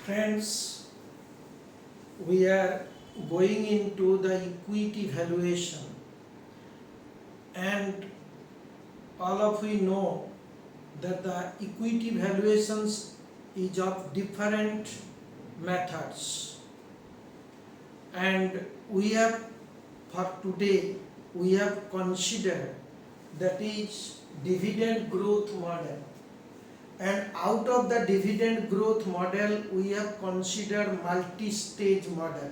Friends, we are going into the equity valuation, and all of we know that the equity valuations is of different methods, and we have for today we have considered that is dividend growth model, and out of the dividend growth model we have considered multi-stage model,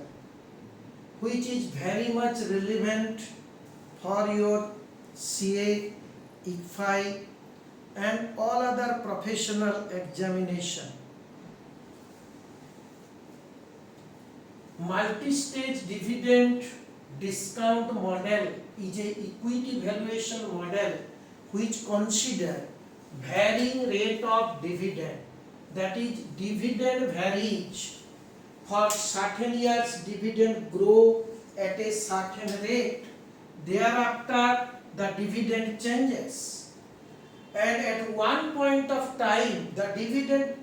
which is very much relevant for your CA, ICFI and all other professional examination. Multi-stage dividend discount model is a equity valuation model which consider varying rate of dividend, that is dividend varies. For certain years dividend grow at a certain rate, thereafter the dividend changes, and at one point of time the dividend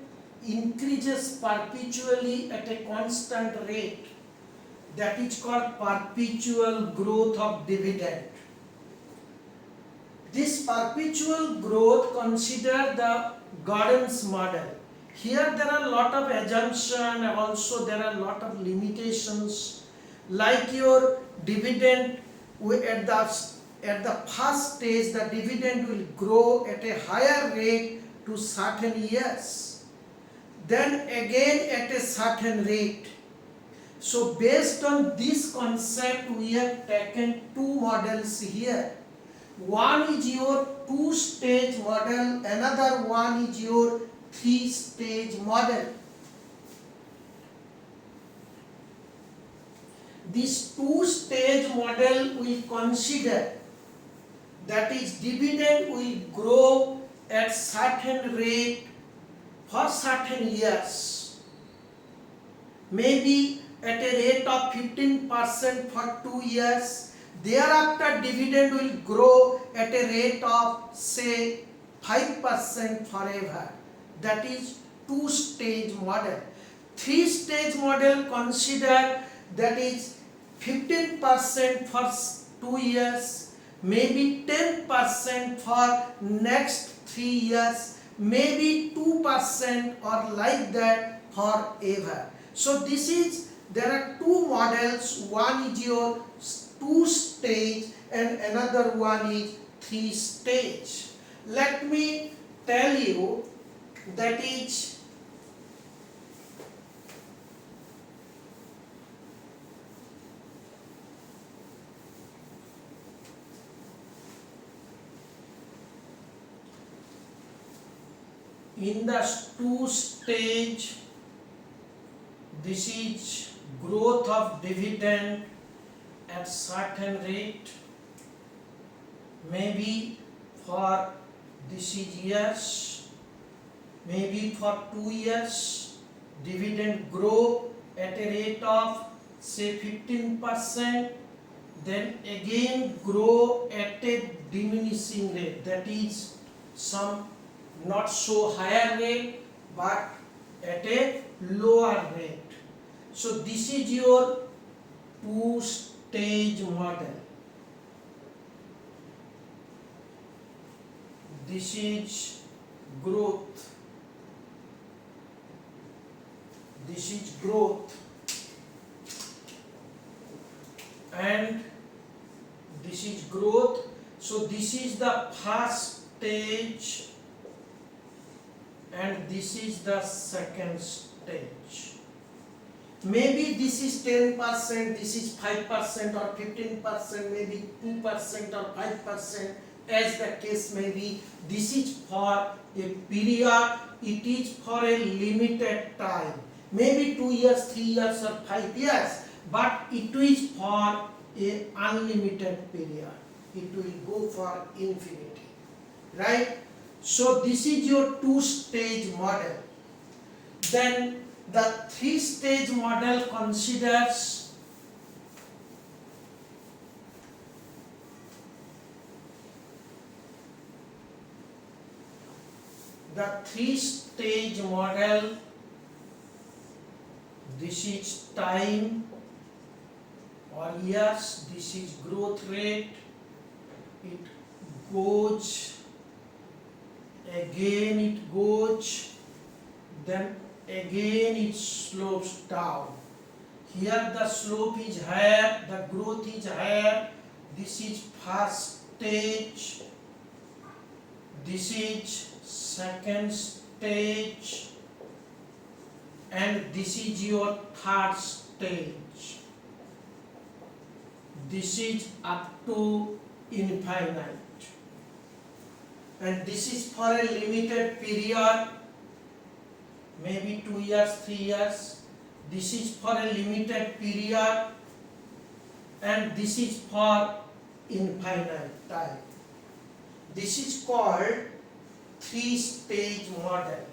increases perpetually at a constant rate, that is called perpetual growth of dividend. This perpetual growth consider the Gordon's model. Here there are a lot of assumptions and also there are a lot of limitations, like your dividend at the first stage the dividend will grow at a higher rate to certain years, then again at a certain rate. So based on this concept we have taken two models here. One is your two-stage model, another one is your three-stage model. This two-stage model we consider that is dividend will grow at certain rate for certain years, maybe at a rate of 15% for 2 years. Thereafter dividend will grow at a rate of say 5% forever. That is two-stage model. Three-stage model consider that is 15% for 2 years, maybe 10% for next 3 years, maybe 2% or like that forever. So there are two models, one is your two-stage and another one is three-stage. Let me tell you that is in the two-stage, this is growth of dividend at certain rate, maybe for this is years, maybe for 2 years dividend grow at a rate of say 15%, then again grow at a diminishing rate, that is some not so higher rate but at a lower rate. So this is your two-stage model. This is growth. This is growth. And this is growth. So this is the first stage and this is the second stage. Maybe this is 10%, this is 5% or 15%, maybe 2% or 5%, as the case may be. This is for a period, it is for a limited time, maybe 2 years, 3 years or 5 years, but it is for a unlimited period. It will go for infinity, right? So this is your two-stage model. Then the three-stage model considers the three-stage model this is time or years, this is growth rate, it goes, again it goes, then again it slopes down. Here the slope is higher, the growth is higher, this is first stage, this is second stage, and this is your third stage. This is up to infinite, and this is for a limited period, maybe 2 years, 3 years. This is for a limited period, and this is for infinite time. This is called three-stage model.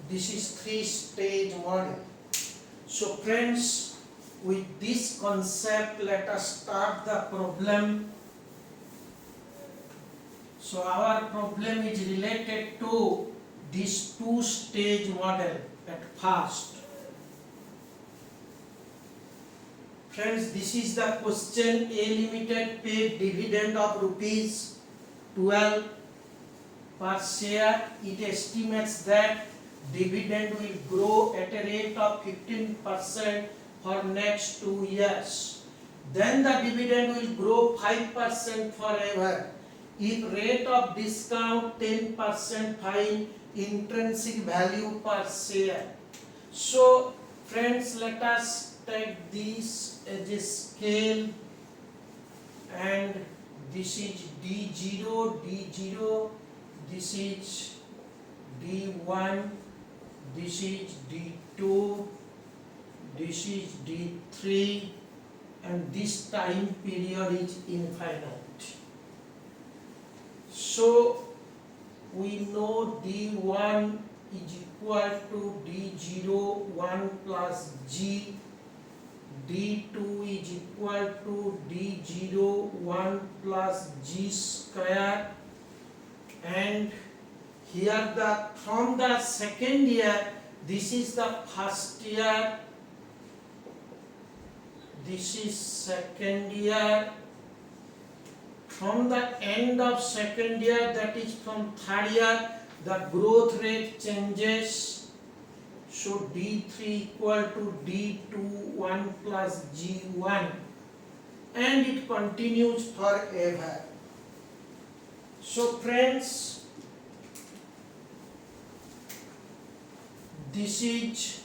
This is three-stage model. So friends, with this concept, let us start the problem. So our problem is related to this two-stage model at first. Friends, this is the question. A Limited paid dividend of rupees 12 per share. It estimates that dividend will grow at a rate of 15% for next 2 years. Then the dividend will grow 5% forever. If rate of discount 10%, find intrinsic value per share. So friends, let us take this as a scale, and this is D0, this is D1, this is D2, this is D3, and this time period is infinite. So we know D1 is equal to D0 1 plus G, D2 is equal to D0 1 plus G square, and here from the second year, this is the first year, this is second year. From the end of second year, that is from third year, the growth rate changes. So D3 equal to D2 1 plus G1, and it continues forever. So friends, this is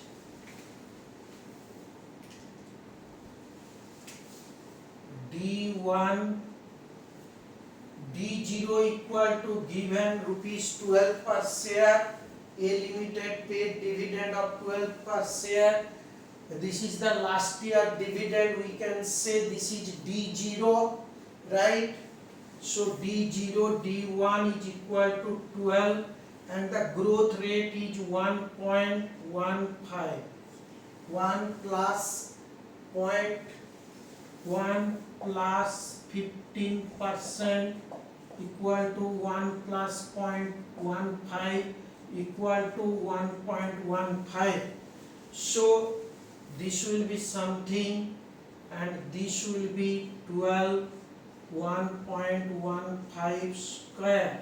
D1, D0 equal to given rupees 12 per share, A Limited paid dividend of 12 per share. This is the last year dividend, we can say this is D0, right? So D0, D1 is equal to 12, and the growth rate is 1.15. 1 plus 0.1 plus 15% equal to 1 plus 0.15 equal to 1.15. So this will be something, and this will be 12 1.15 square.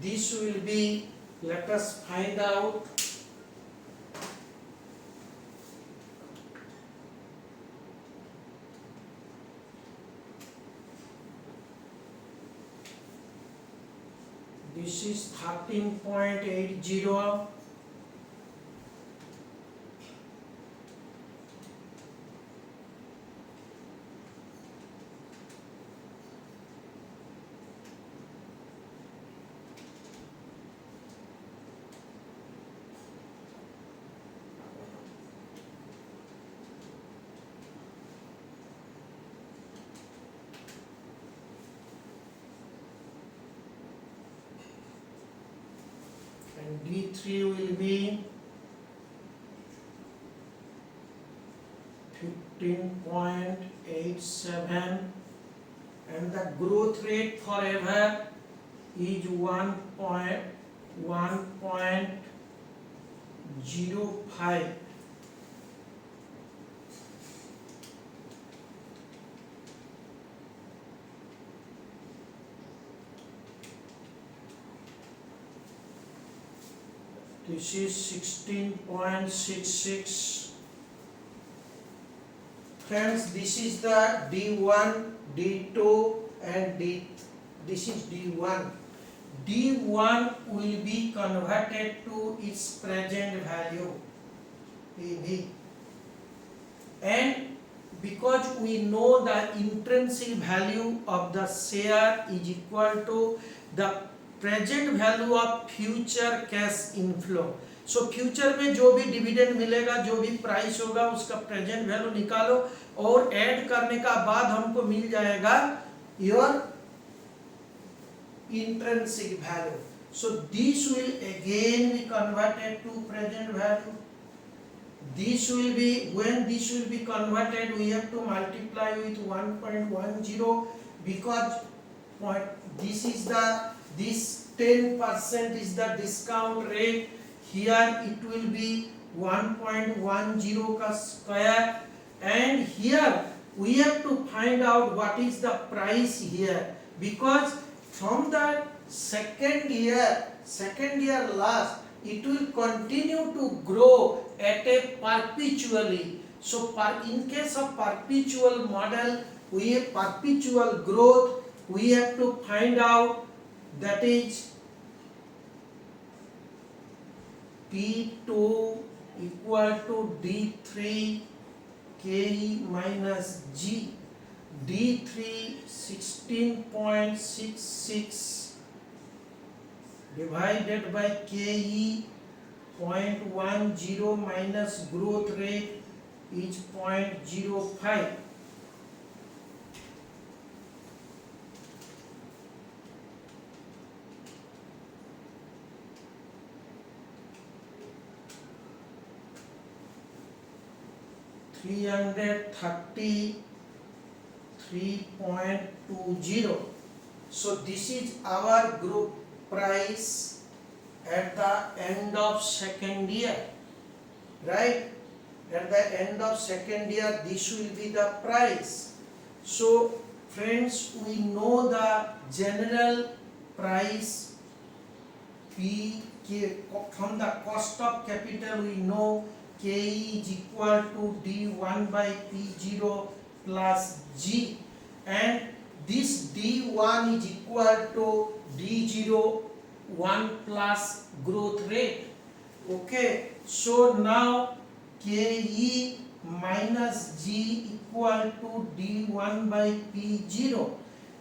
This will be, let us find out. This is 13.80. And D3 will be 15.87, and the growth rate forever is 1.05. This is 16.66. Friends, this is the D1, D2 and this is D1. D1 will be converted to its present value, PV. And because we know the intrinsic value of the share is equal to the present value of future cash inflow. So future में जो भी dividend मिलेगा, जो भी price होगा, उसका present value निकालो और ऐड करने का बाद हमको मिल जाएगा your intrinsic value. So this will again be converted to present value. This will be, when this will be converted, we have to multiply with 1.10 because this is the, this 10% is the discount rate. Here it will be 1.10 ka square, and here we have to find out what is the price here, because from the second year last it will continue to grow at a perpetually. So in case of perpetual model, we have perpetual growth, we have to find out, that is P2 equal to D3 KE minus G. D3 16.66 divided by KE 0.10 minus growth rate is 0.05. $333.20. So this is our group price at the end of second year, right? At the end of second year, this will be the price. So friends, we know the general price PK. From the cost of capital we know KE is equal to D1 by P0 plus G, and this D1 is equal to D0 1 plus growth rate. Okay, so now KE minus G equal to D1 by P0,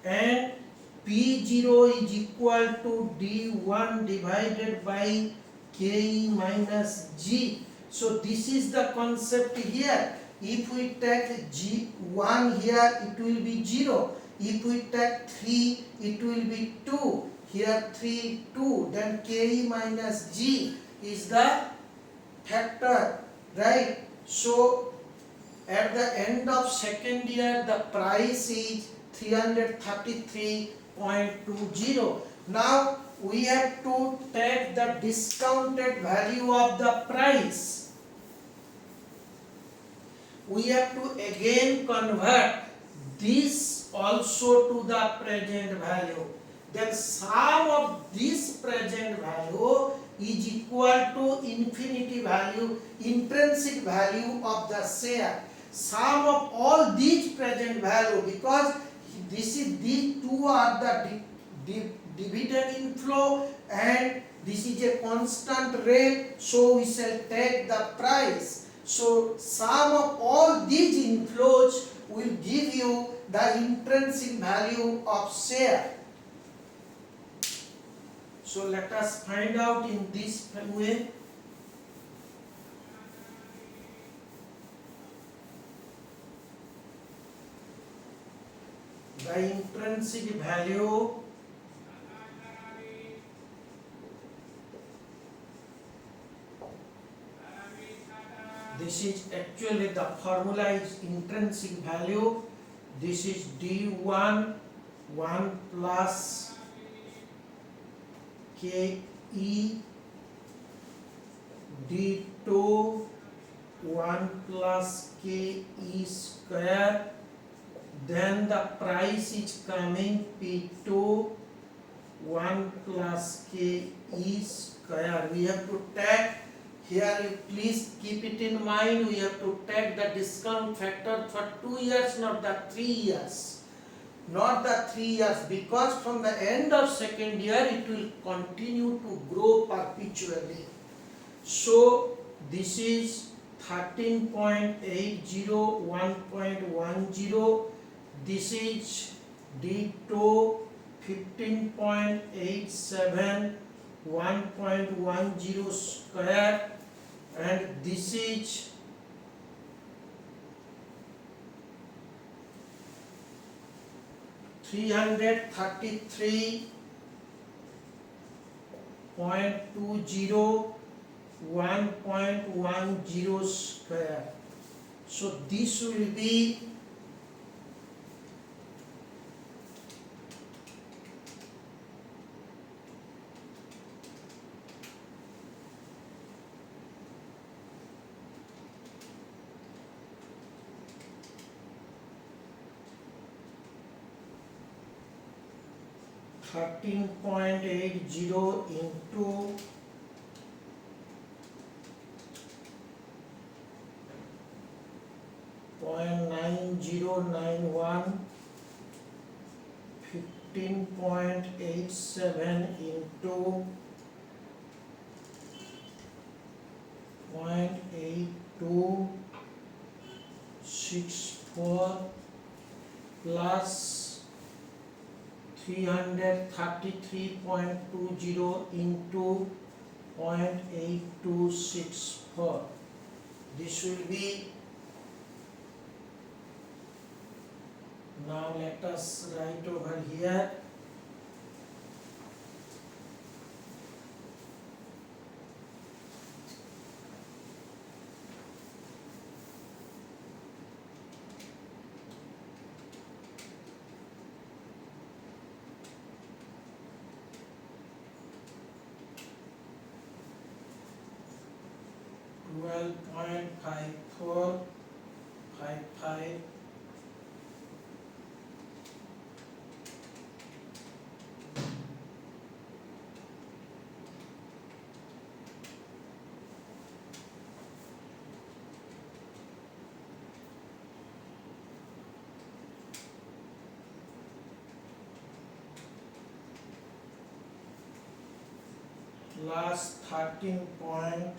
and P0 is equal to D1 divided by KE minus G. So this is the concept here. If we take G1 here, it will be 0. If we take 3, it will be 2. Here 3, 2. Then KE minus G is the factor, right? So at the end of second year, the price is 333.20. Now we have to take the discounted value of the price. We have to again convert this also to the present value. Then sum of this present value is equal to infinity value, intrinsic value of the share. Sum of all these present value, because this is, these two are the dividend inflow and this is a constant rate, so we shall take the price. So sum of all these inflows will give you the intrinsic value of share. So let us find out in this way. The intrinsic value this is actually the formula is intrinsic value. This is D1 1 plus KE D2 1 plus KE square, then the price is coming P2 1 plus KE square. We have to take here, you please keep it in mind, we have to take the discount factor for 2 years, not the 3 years. Not the 3 years, because from the end of second year it will continue to grow perpetually. So this is 13.80 1.10, this is D2 15.87 1.10 square, and this is 333.20 1.10 square. So this will be 13.80 into 0.9091, 15.87 into 0.8264 plus 333.20 into 0.8264. This will be, now let us write over here, $12.5455 plus 13.11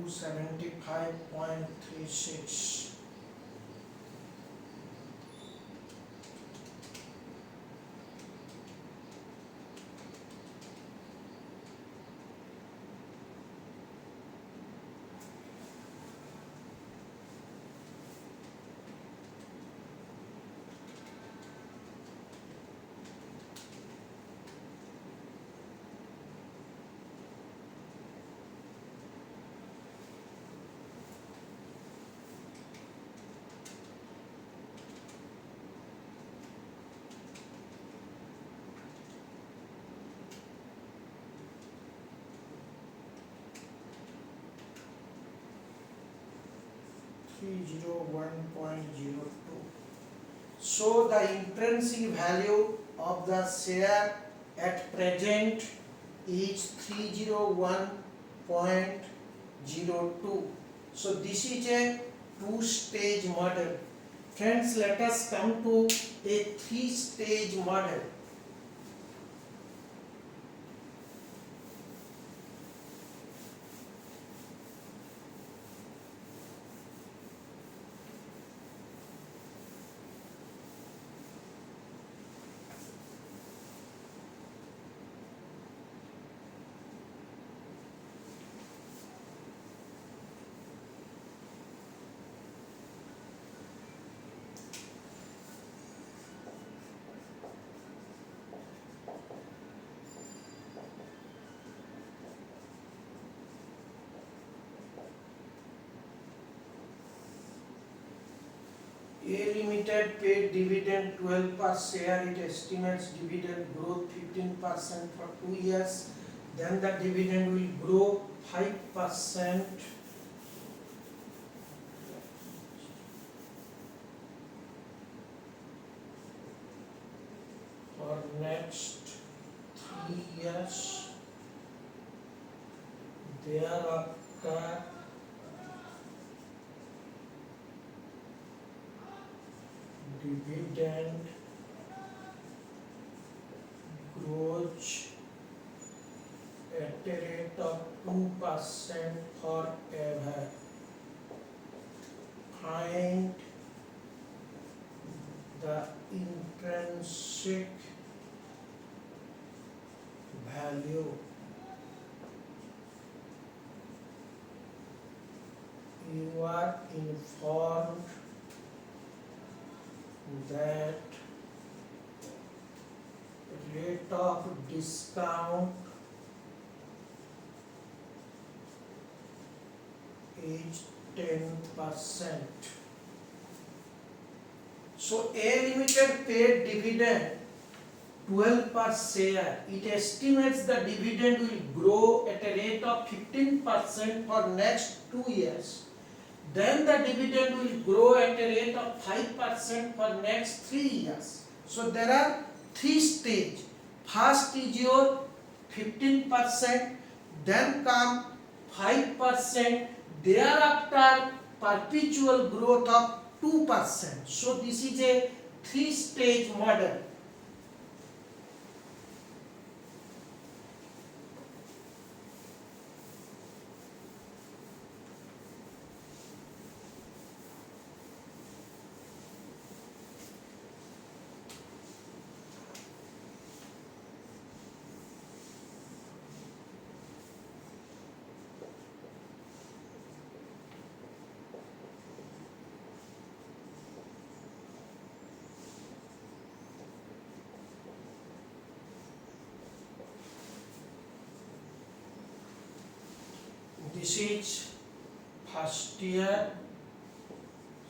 275.36. $301.02. So the intrinsic value of the share at present is 301.02. So this is a two-stage model. Friends, let us come to a three-stage model. A Limited paid dividend 12 per share. It estimates dividend growth 15% for 2 years. Then the dividend will grow 5% for next 3 years. Thereafter, dividend grows at a rate of 2% forever. Find the intrinsic value. You are informed that rate of discount is 10%. So A Limited paid dividend 12 per share. It estimates the dividend will grow at a rate of 15% for next 2 years. Then the dividend will grow at a rate of 5% for next 3 years. So there are 3 stages. First is your 15%, then come 5%, thereafter perpetual growth of 2%. So this is a 3-stage model. This is first year,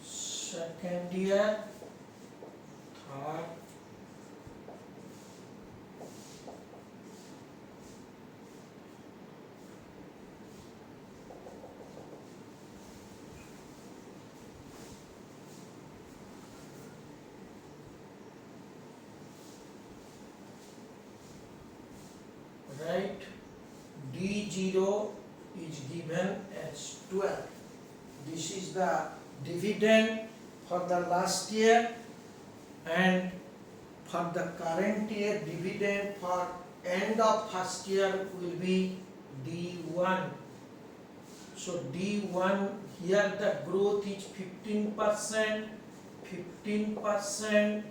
second year, third, right? D0 is given as 12. This is the dividend for the last year, and for the current year dividend for end of first year will be D1. So D1, here the growth is 15%, 15%, 5%,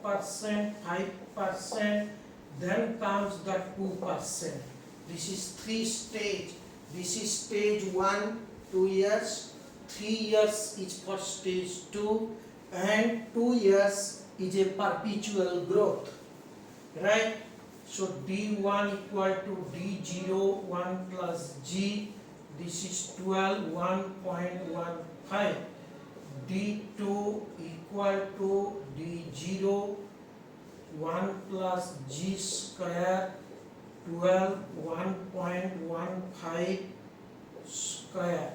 5%, 5%, then comes the 2%. This is 3 stage. This is stage 1, 2 years, 3 years is for stage 2, and 2 years is a perpetual growth, right? So D1 equal to D0 1 plus G, this is 12 1.15. D2 equal to D0 1 plus G square 12 1.15 square.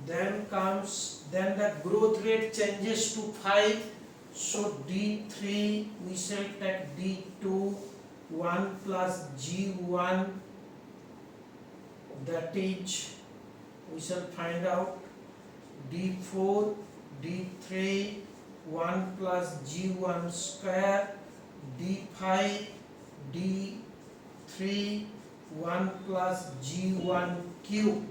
Then the growth rate changes to 5. So D3 we shall take D2 1 plus G1, that is we shall find out D4 D3 1 plus G1 square, D5 D3 1 plus G1 cube,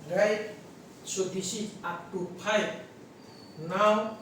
right? So this is up to 5. Now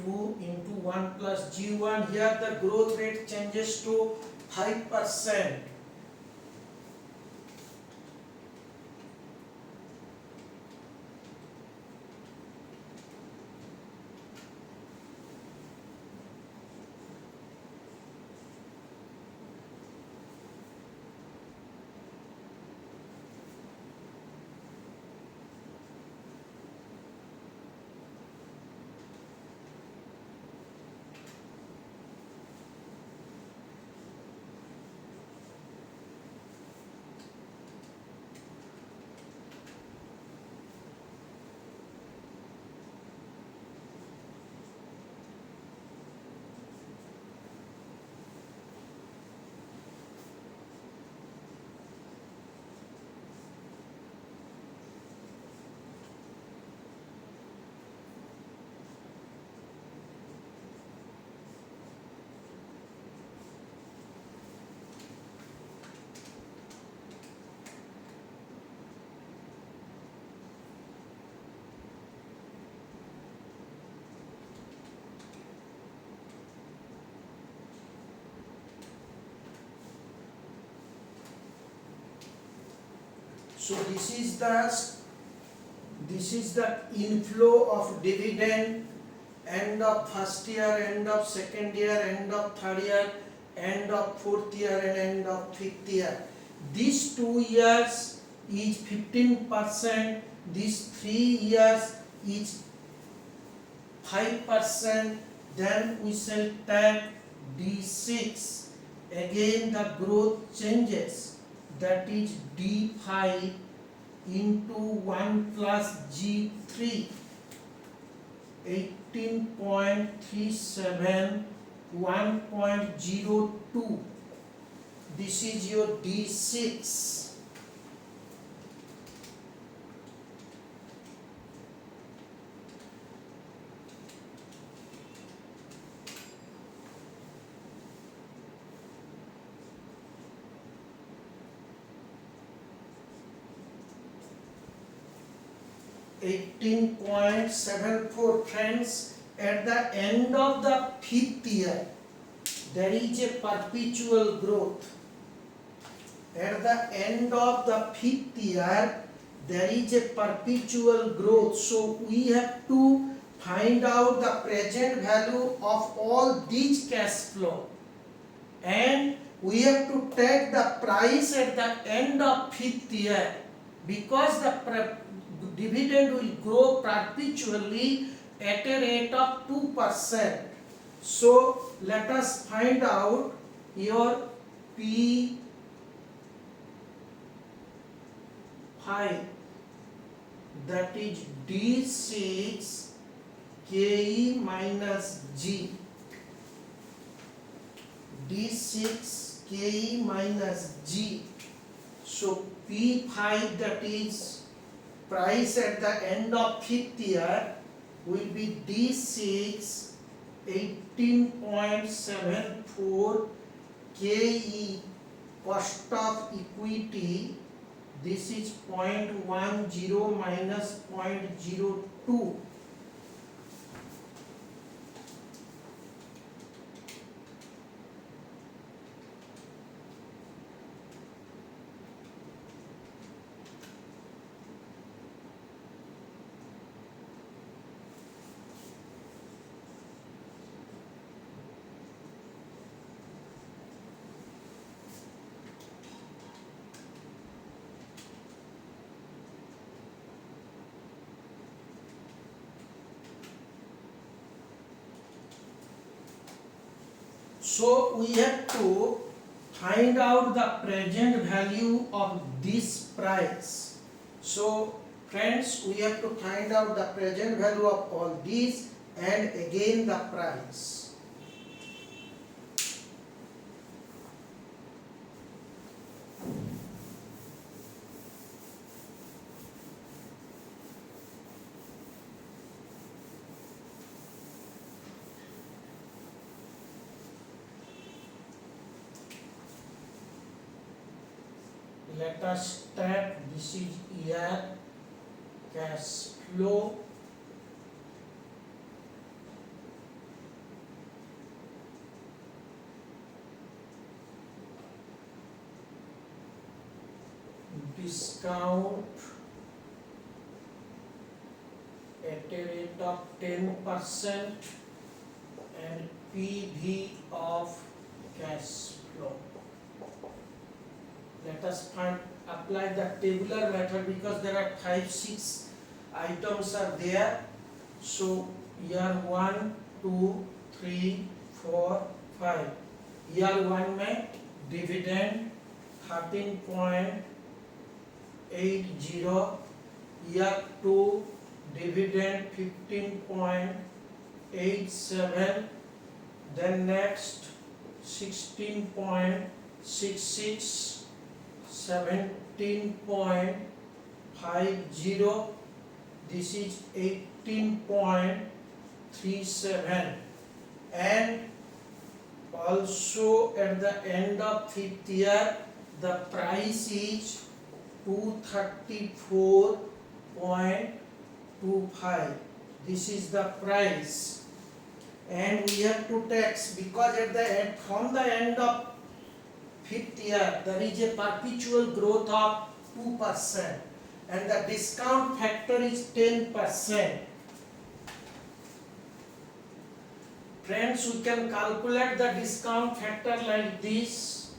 2 into 1 plus G1. Here the growth rate changes to 5%. So this is the inflow of dividend, end of first year, end of second year, end of third year, end of fourth year, and end of fifth year. These 2 years is 15%, these 3 years is 5%, then we shall take D6. Again the growth changes, that is D5 into 1 plus G3, 18.37, 1.02. This is your D6. 18.74. Friends, at the end of the fifth year, there is a perpetual growth. At the end of the fifth year, there is a perpetual growth. So we have to find out the present value of all these cash flow, and we have to take the price at the end of fifth year, because the dividend will grow perpetually at a rate of 2%. So let us find out your P5, that is D6 KE minus G. D6 KE minus G. So P5, that is price at the end of fifth year, will be D6 18.74 KE, cost of equity. This is 0.10 minus 0.02. So we have to find out the present value of this price. So friends, we have to find out the present value of all these and again the price. Let us start. This is year cash flow. discount at a rate of 10% and PV of cash flow. Let us apply the tabular method because there are 5-6 items are there. So year 1, 2, 3, 4, 5. Year 1 में dividend 13.80, year 2 dividend 15.87, then next 16.66, 17.50, this is 18.37, and also at the end of 5th year the price is 234.25. This is the price, and we have to tax because at the end, from the end of 5th year there is a perpetual growth of 2% and the discount factor is 10%. Friends, we can calculate the discount factor like this: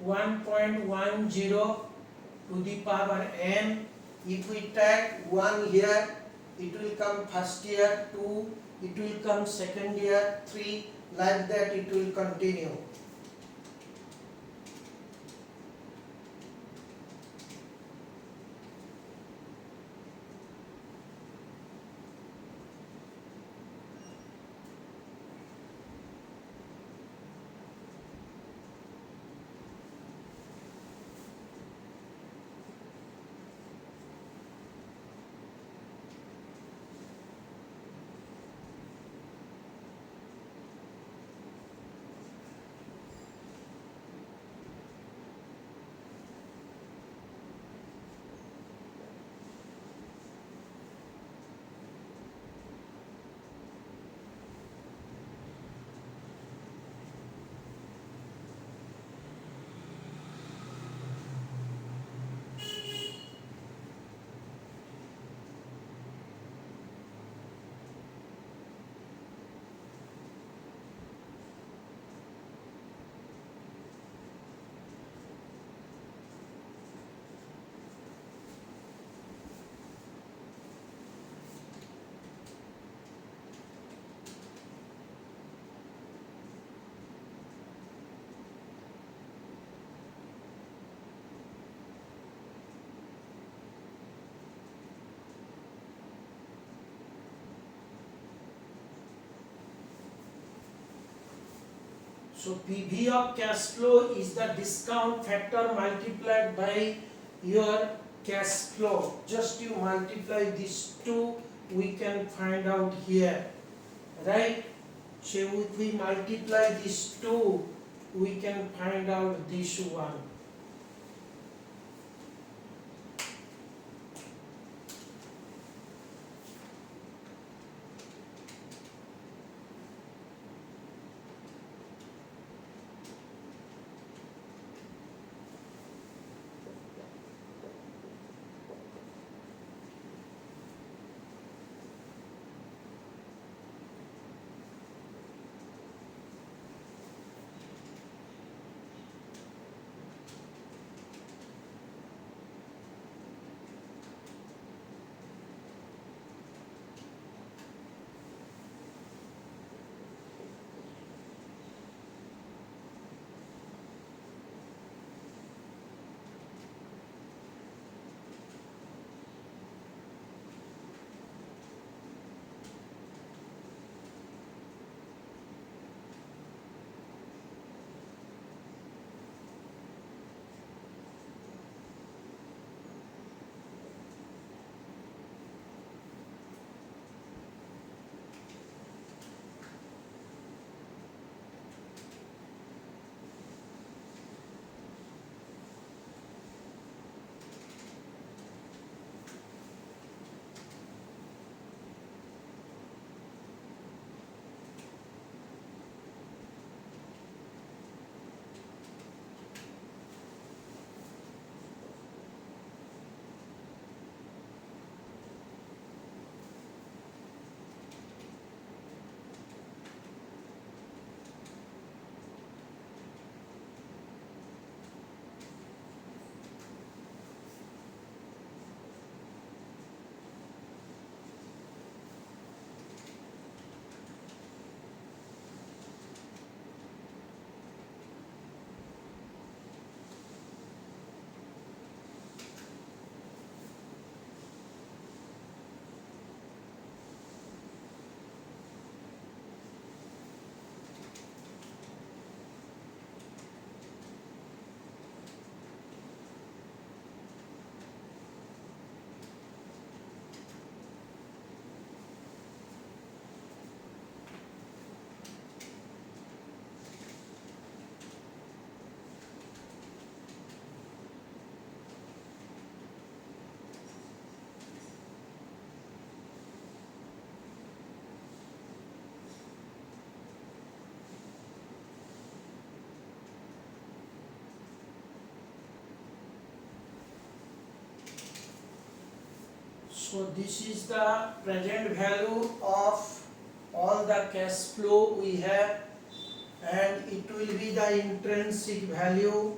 1.10 to the power n. If we take 1 here, it will come first year, 2, it will come second year, 3, like that it will continue. So PV of cash flow is the discount factor multiplied by your cash flow. Just you multiply these two, we can find out here, right? So if we multiply these two, we can find out this one. So this is the present value of all the cash flow we have, and it will be the intrinsic value.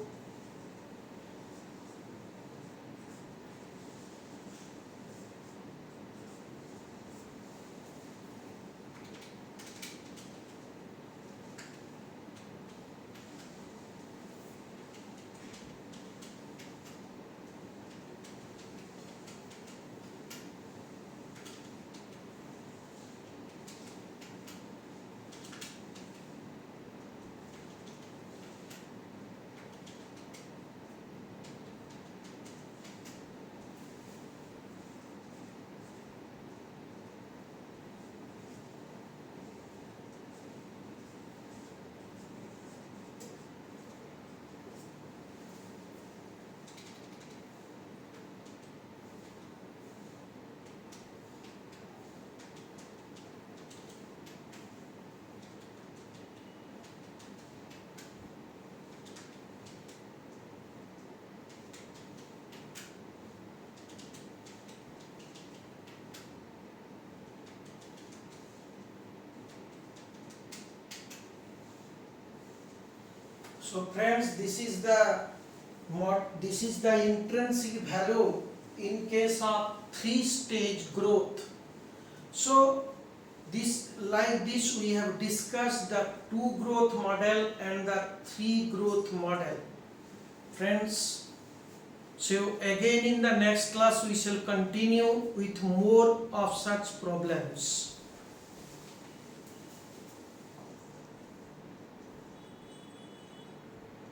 So friends, this is the intrinsic value in case of 3-stage growth. So this we have discussed the 2 growth model and the 3 growth model. Friends, so again in the next class we shall continue with more of such problems.